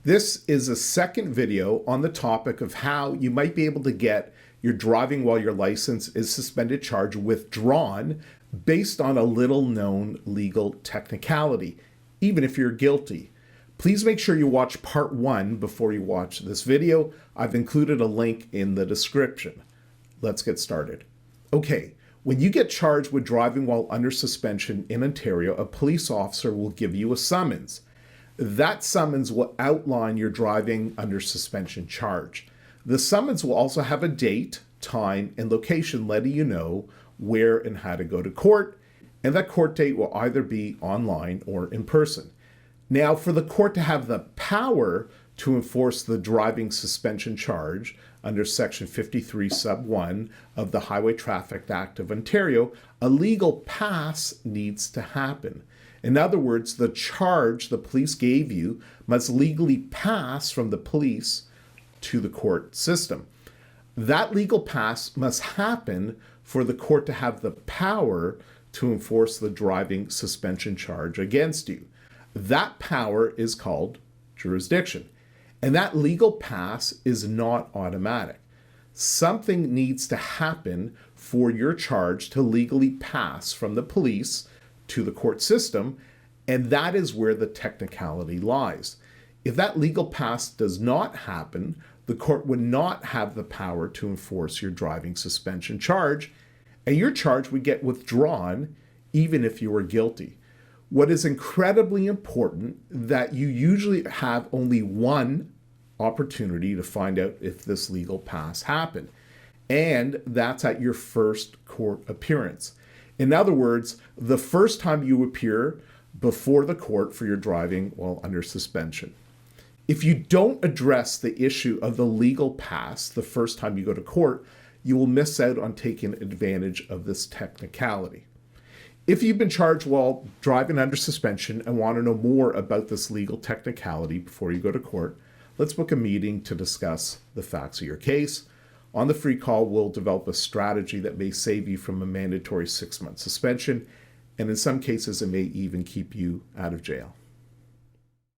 This is a second video on the topic of how you might be able to get your driving while your license is suspended charge withdrawn based on a little known legal technicality, even if you're guilty. Please make sure you watch part 1 before you watch this video. I've included a link in the description. Let's get started. Okay, when you get charged with driving while under suspension in Ontario, a police officer will give you a summons. That summons will outline your driving under suspension charge. The summons will also have a date, time, and location letting you know where and how to go to court, and that court date will either be online or in person. Now, for the court to have the power to enforce the driving suspension charge under Section 53 Sub 1 of the Highway Traffic Act of Ontario, a legal pass needs to happen. In other words, the charge the police gave you must legally pass from the police to the court system. That legal pass must happen for the court to have the power to enforce the driving suspension charge against you. That power is called jurisdiction. And that legal pass is not automatic. Something needs to happen for your charge to legally pass from the police to the court system, and that is where the technicality lies. If that legal pass does not happen, the court would not have the power to enforce your driving suspension charge, and your charge would get withdrawn even if you were guilty. What is incredibly important that you usually have only one opportunity to find out if this legal pass happened, and that's at your first court appearance. In other words, the first time you appear before the court for your driving while under suspension. If you don't address the issue of the legal pass the first time you go to court, you will miss out on taking advantage of this technicality. If you've been charged while driving under suspension and want to know more about this legal technicality before you go to court, let's book a meeting to discuss the facts of your case. On the free call, we'll develop a strategy that may save you from a mandatory 6-month suspension, and in some cases, it may even keep you out of jail.